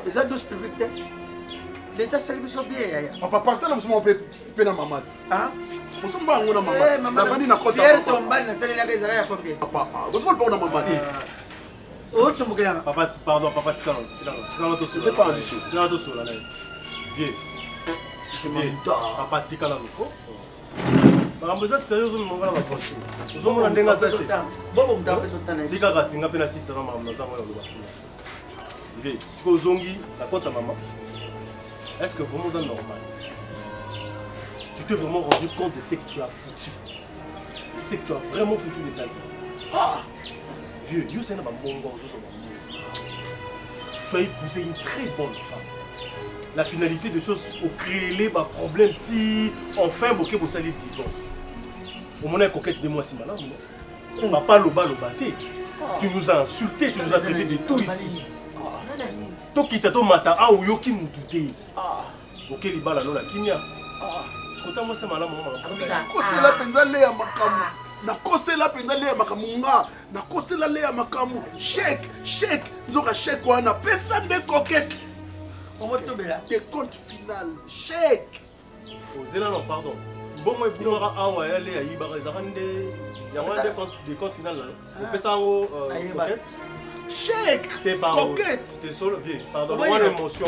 eza douche publique te l'état sali biso bien yaya papa parcelle mosumo mpe na mama ti mosumo bango na mama navandi na kotapierre tombali nasalelaka ezala ya combien mosumo lipango na mama te otombokelanga pardon papa tikano tosola na ye vie papa tikala loko makambo eza sérieux ozomimanga na baconse ozomona ndenge aza te tika kasi nga mpe na sisana makambo nazango ya loba vie siko ozongi na koti ya mama est-ce que vraiment c'est normal? Tu t'es vraiment rendu compte de ce que tu as foutu? De ce que tu as vraiment foutu de ta vie? Vieux, tu as épousé une très bonne femme. La finalité de choses pour créer les problèmes, enfin, il faut salir le divorce. Au moment où coquette de moi, c'est malin. Papa Loba Lobaté, tu nous as insultés, tu nous as traité de tout ici. Tokita to mata a uyoki mutute. Ok libala no la kimia. Sikota mo se malamu mama. Kosela penza le ya makamu. Na kosela penza le ya makamu nga. Na kosela le ya makamu. Shake. Nzoka shake wana pesa de coquette. Omotobela. De compte final. Shake. Ozela non pardon. Bon moi pour awa ya le ya yibara ezarande. Ya wana de compte final là. Pesa ngo coquette. chèque, coquette. T'es solo, viens. Pardon, moi l'émotion.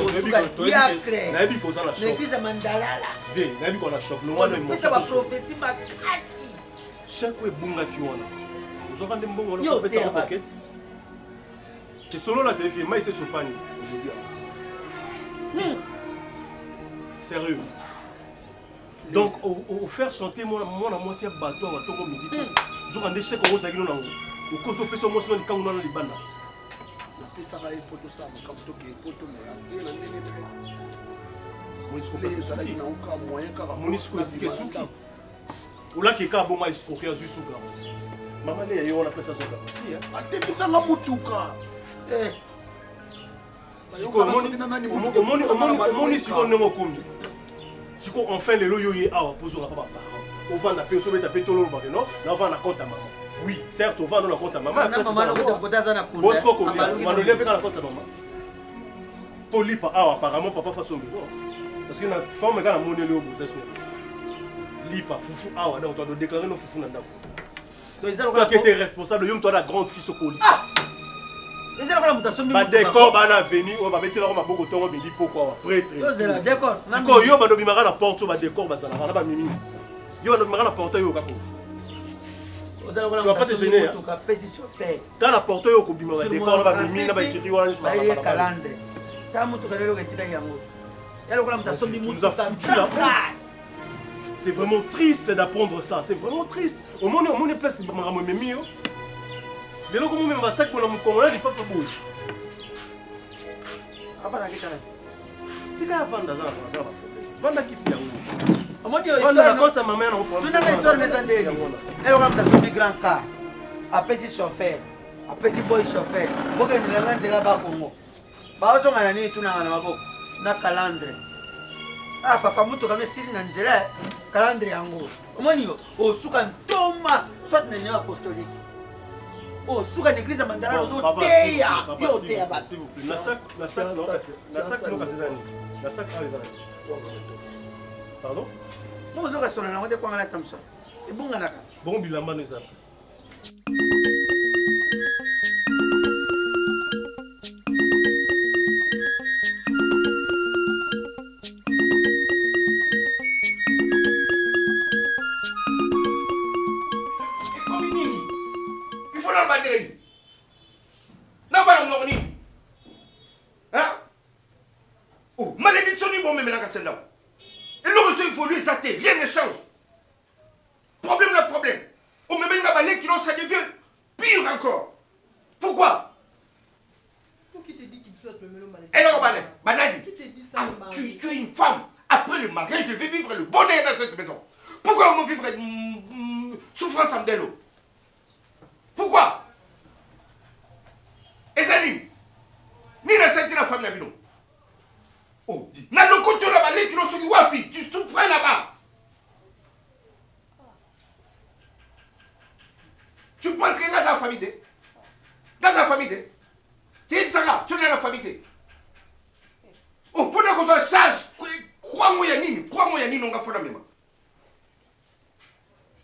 Nabi posa la choc. L'église mandalala. Viens, nabi qu'on a choc. Moi l'émotion. Ça va prophétie ma casse. Chaque fois bunga qui wana. Vous avez des bons on peut faire coquette. T'es solo là t'es fait, mais c'est sopani. Sérieux. Donc au faire chanter moi c'est bateau à ton midi. Vous avez des chèques au Rosagino nango. Au koso peso mo sima likangu na libanda. Na pesa ba poto sa makamto ke poto me ate na nene pe. Monisco pesa la ina uka moyen ka. Monisco esike suki. Ola ke ka bonga escroquer azu su garantie. Maman le yo na pesa zo garantie. Ate kisa nga mutuka. Siko omoni siko ndenge okomi. Siko enfin lelo yo ye awa pozonga pa ba. Ovanda pe so beta pe tolo ba non, na vanda compte maman. Oui, certes, on va dans la compte à maman. Bosco, on va nous lever dans la compte à maman. Polipa, apparemment, papa fait son bureau. Parce qu'il y a une femme qui a mon élo, Lipa, foufou, donc on doit déclarer nos foufous dans la toi qui étais responsable, tu as la grande fille au colis. D'accord, on va venir, on va mettre là, on va beaucoup de temps, on va dire pourquoi, prêtre. D'accord. Si on va nous la porte, on va décor, on va mimi. Yo va nous la porte, yo va tu vas pas te gêner. Dans la porte, il y a des décors, il y a des mines, il y a des écrits, il y a des calendres. C'est vraiment triste d'apprendre ça. C'est vraiment triste. Au moins, on est place, on est mis. Les gens qui ont un sac pour la moukomona, ils ne peuvent pas bouger. C'est quand avant dans la vanda qui tient. On dit histoire compte ma mère on prend. Tu n'as histoire les andés. Elle va me sur grand car. Après si chauffeur, après si boy chauffeur. Faut que nous lancer là-bas Congo. Ba ozo ngana nini tuna ngana maboko. Na calendre. Ah papa mutu kama siri na nzela calendre yango. Omoni yo osuka ntoma soit na nyo apostolique. Osuka l'église mandala ozo teya. Yo teya basi. S'il vous plaît. La sac non kasedani. La sac a les années. Pardon? Non, vous avez sonné, on a dit comme ça. Et bon, on a bon bilan, nous avons. Il faut la bandérie. N'a pas la morning. Hein? Oh, malédiction du bon, mais la cassette là. Et le il faut lui exalter, rien ne change. Problème le problème. Au même moment où ça devient pire encore. Pourquoi? Qui te dit qu'il souhaite le melon malade? Et alors, Banani, qui te dit ça? Tu es une femme. Après le mariage, je vais vivre le bonheur dans cette maison. Pourquoi on me vivre une souffrance en délo? Pourquoi? Ezaline, ni la senti la femme n'abino. Oh, dis. Na le côté là-bas, les kilos sont wapi, tu souffrais là-bas. Tu penses que dans la famille, dans la famille, c'est une saga, tu es la famille. Oh, pour que ça change, crois-moi, Yanni, on va faire la même.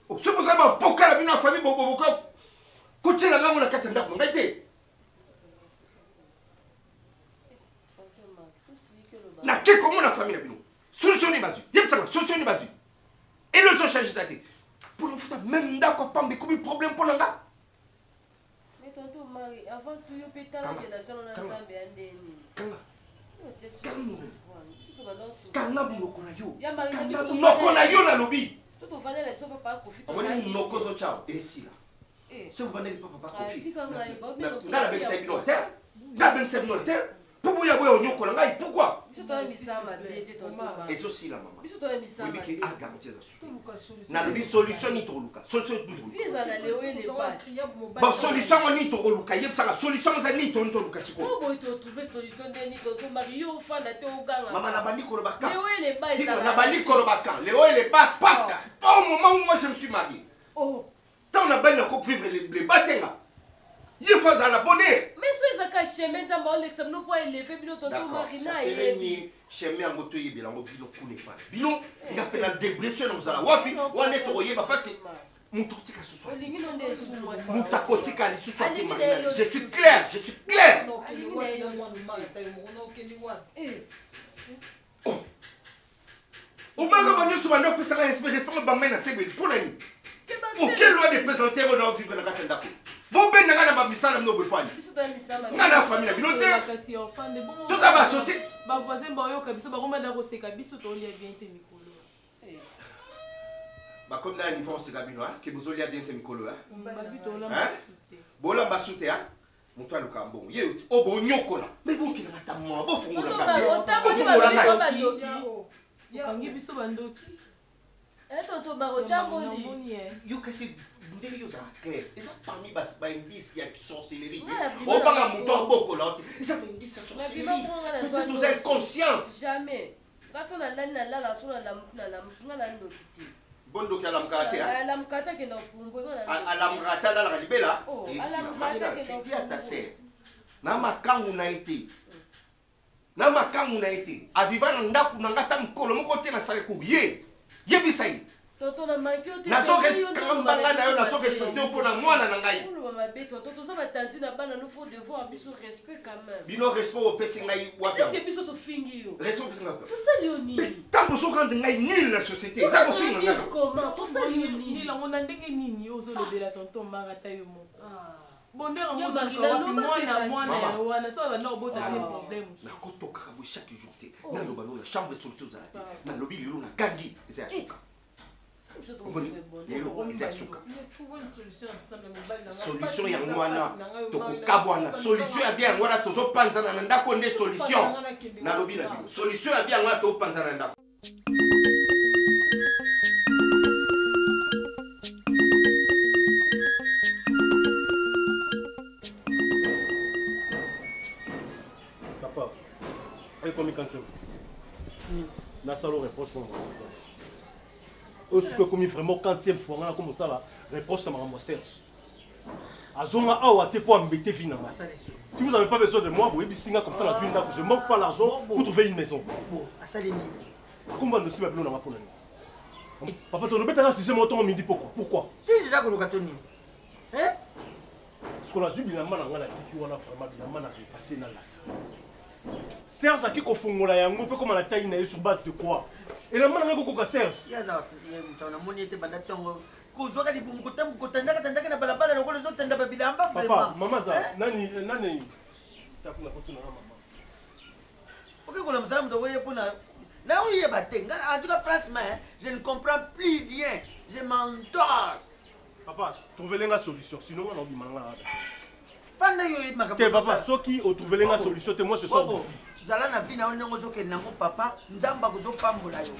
Oh, c'est pour ça que pourquoi la famille, côté la langue, on a 400 ans, on a été. Na ke comment la famille bino solution ni bazu yep ça solution ni bazu et le change ça pour nous foutre même d'accord pas mais comme problème pour nanga mais tonton Marie avant tout yo pétale de la zone na Zambie andeni kanga munoko na yo munoko na yo na lobi tout on fallait les papa profite on va munoko zo chao et si là si vous venez papa profite na la belle c'est bino terre na belle c'est bino terre pour vous y avoir un yoko là pourquoi et ceci la maman oui mais qui a garanti ça na le solution ni toluka solution bon solution ni toluka yeb ça la solution za ni toluka siko oh tu trouver solution ni tonton Mario fanda te oganga maman na bandi ko baka Léo et les bas na bandi ko baka Léo et les bas paka au moment où moi je me suis marié oh tant on a bien encore vivre les batenga il faut ça la bonne mais soit ça cache chemin ça va l'examen nous pour élever bino tonton Marina et ni chemin en moto yebela ngo bino kune pas bino ngapela dépression nous ala wapi on est toyeba parce que Mutotika ce soir. Olingi non des sous moi. Mutakotika li ce soir. Je suis clair, je suis clair. Obaga banyo subando pesaka respect bamena sebe pour nani. Auquel loi de présenter au nord vivre na katenda ko. Bon ben nga na ba misala mno bepani. Nga na famille bino te. Tout ça va associer. Ba voisin ba yo kabiso ba komanda ko seka biso to lia bien te mikolo. Ba comme na niveau c'est kabino hein que bozolia bien te mikolo hein. Hein? Bola basute hein. Mutu aluka mbongo. Ye uti obo nyokola. Mais boki na matamwa bo fungola ngabe. Bo fungola ngabe. Kangi biso bandoki. Eto to ba otamboni. Yo kasi ndenge yo za clair. Eza parmi bas ba indice ya sorcellerie. Obanga mutu abokola. Eza ba indice ya sorcellerie. Vous êtes inconsciente. Jamais. Kaso na lani na lala so na mfunga na ndokiti. Bondo ki alamkate hein. Alamkata ke na pumbo na. Alamkata la libela. Alamkata ke tu dis à ta sœur. Na makangu na été. Na makangu na été. Aviva na ndaku na ngata mkolo moko te na sale ku ye. Yebisai. Toto na makio te. Na so kambanga na yo na so respecter pour na mwana na ngai. Pour ma bête toto so batanti na bana nous faut devoir biso respect quand même. Bino respect au pesi ngai wapi. Est-ce que biso to fingi yo? Respect pesi ngai. Tout ça lioni. Tant so quand ngai nil la société. Ça ko finga ngai. Comment? Tout ça lioni. Ni la ngona ndenge nini ozo lobela tonton marata yo moko. Bondera Yo mozali mwana wana so bana obota des problèmes. Na kotoka ka chaque jour te. Na loba no la chambre de solution za te. Na lobi lilo na kangi eza suka. Solution ya mwana tokokabwana solution ya bien ngwana tozopanzana na ndako nde solution na lobi na bino solution ya bien ngwana topanzana na ndako. Papa, et combien quand c'est la salle reproche pour moi ça. Aussi que comme vraiment quantième fois on a comme ça la réponse à ma Serge. Azonga awa te pour embêter finalement. Si vous n'avez pas besoin de moi, vous bisinga comme ça la journée je manque pas l'argent pour trouver une maison. Bon, asalini. Comment ne suis pas plus dans ma pour papa ton bête là si j'ai mon temps midi pourquoi? Si je dois colocar Tony. Hein? Ce qu'on a vu bien mal ngala tiki wana vraiment bien mal a passé na la. Serge a qui kofungola yango peu comme la taille na sur base de quoi? Et la main ngako ko Serge. Yaza mtana moni ete banda tongo. Ko zoka di bumu kotam kotandaka tandaka na balabala na ko zo tanda babilamba vraiment. Papa, maman za nani takuna kotu na mama. OK ko la msala mdo weye pona. Là où il y a batenga en tout cas franchement je ne comprends plus rien. Je m'endors. Papa, trouvez une solution sinon on a oublié manga. Panda yo yit maka. Papa, soki o trouver une solution te moi je sors d'ici. Zala na vina on ngo zo ke nango papa, nzamba ko zo pambola yo.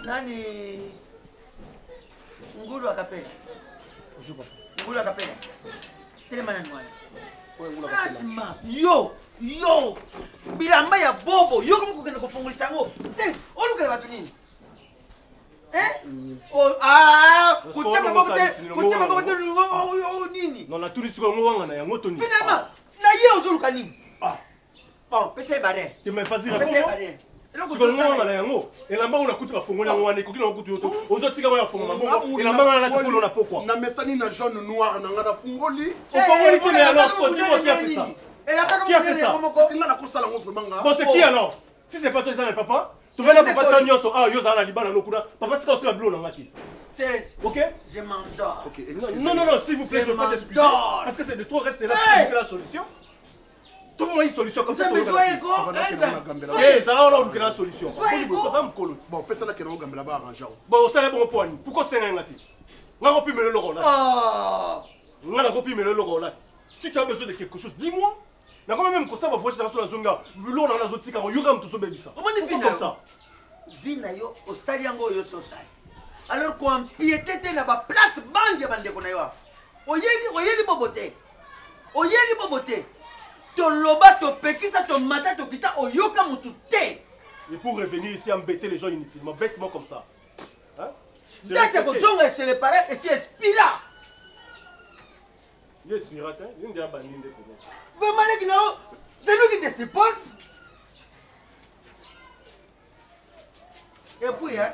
Nani ngulu akapenda. Ngulu akapenda. Telema nani mwana? Franchement, yo bilamba ya bobo, yo comme kugenda kufungulisa ngo. Sasa, olukela batu nini? Kuchama boko nini? Non, la touriste ngo wanga na yango toni. Finalement, na ye ozuluka nini? Bon, pesa bare. Tu me fais dire pesa bare. sikongo na yango elamba ona kuti bafongo yango wana ekoki na kuti yoto ozotika mo ya fongo mabongo elamba na la fongo na pokwa na mesani na jaune noir na ngada fungoli ofongoli te mais alors qui a fait ça qui a fait ça bon c'est qui alors si c'est pas toi ça papa tu vas là papa tanyoso ah yo za na libana no kuna papa tika aussi la blo na ngati ok je m'endors non s'il vous plaît je peux t'excuser parce que c'est de trop rester là pour la solution. Trouve-moi une solution comme ça. Eh, ça va, on a une solution. Bon, personne qui n'a pas gambé arrangé. Bon, ça bon point. Pourquoi c'est un ngati? On a copié le logo là. On a copié le logo là. Si tu as besoin de quelque chose, dis-moi. Na quand même comme ça, va voir sur la zone là. L'eau dans la zone tika, on yugam tout ce bébé ça. Comment on fait comme ça? Vina yo au saliango yo sosai. Alors qu'on piété na ba plate bande bande qu'on a yo. Oyeli boboté. Oyeli boboté. Ton loba, ton pekisa, ton mata, ton kita, oyoka mutute. Et pour revenir ici embêter les gens inutilement, bête-moi comme ça. Hein? C'est que son chez les parents et c'est Spira. Il est Spira, hein? Il est vraiment c'est lui qui te supporte. Et puis, hein?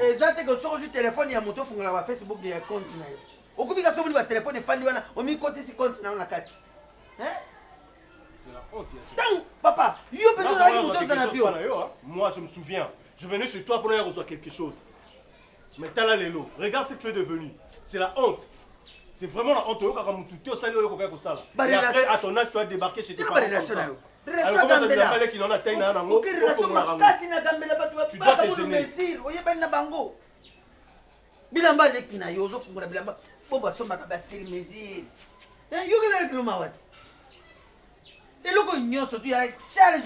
Exactement que sur le téléphone, il y a mon téléphone, il y a Facebook, il y a un compte. Au coup, il y a un téléphone, il y a un compte, il y a un compte. Hein? Papa, moi je me souviens, je venais chez toi pour aller recevoir quelque chose. Mais t'as là les lots. Regarde ce que tu es devenu. C'est la honte. C'est vraiment la honte. Et après, à ton âge, tu as débarqué chez tes parents. Tu dois te gêner. Et le gars, surtout, il y a charge.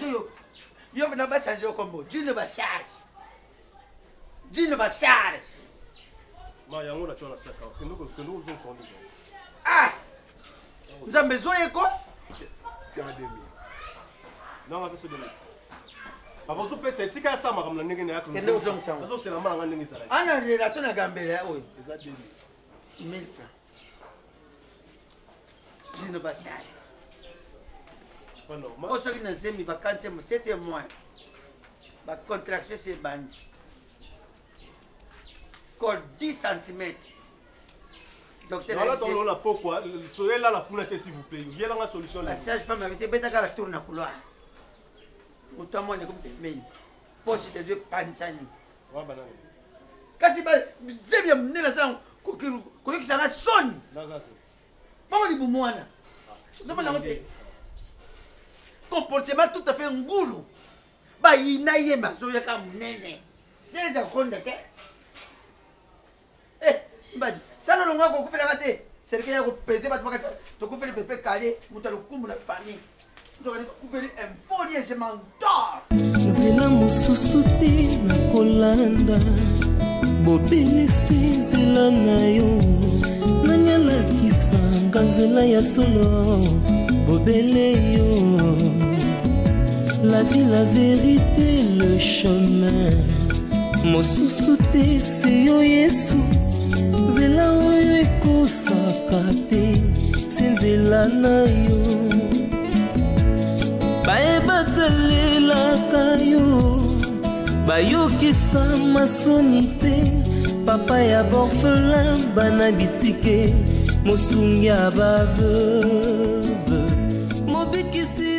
Il y a pas changer au combo. Dieu ne va charge. Dieu ne va charge. Ah! Nous avons besoin de quoi? Non, on va se donner. Avant tout, c'est si ça m'a ramené à la c'est la main à la ah, la relation à Gambé, oui. 1000 francs. Dieu ne va charge. Pas normal. Au sortir de 7e mois, la contraction c'est bandit. Encore 10 cm. Docteur, on a pourquoi soyez là la poule s'il vous plaît. Il y a la solution là. La sage-femme avait c'est bête à la tourne à couloir. Autant moi ne comme mais poche des yeux pansani. Ouais banane. Kasi ba c'est bien mener la sang ko qui ça la sonne. Non ça c'est. Pas ni bumwana. Nous sommes comportement tout à fait ngoulou. Bah il n'a yé ma zoya comme nene. C'est les accords de terre. Eh, bah ça non nga ko fait la raté. C'est que ya ko peser ba to ko fait le pépé calé, muta le kumu na famille. To ko couper un folie je m'endors. Zela mususu te na kolanda. Bobele zela na yo. Nanyala kisanga zela ya solo. Bobele yo. La vie, la vérité, le chemin. Mosusu te se yo Yesu. Zela oyo ekosaka te. Se nzela na yo. Bayebatalelaka yo. Bayokisa masoni te. Papa ya borphelin bana bitike. Mosungi ya baveuve. Mobikisi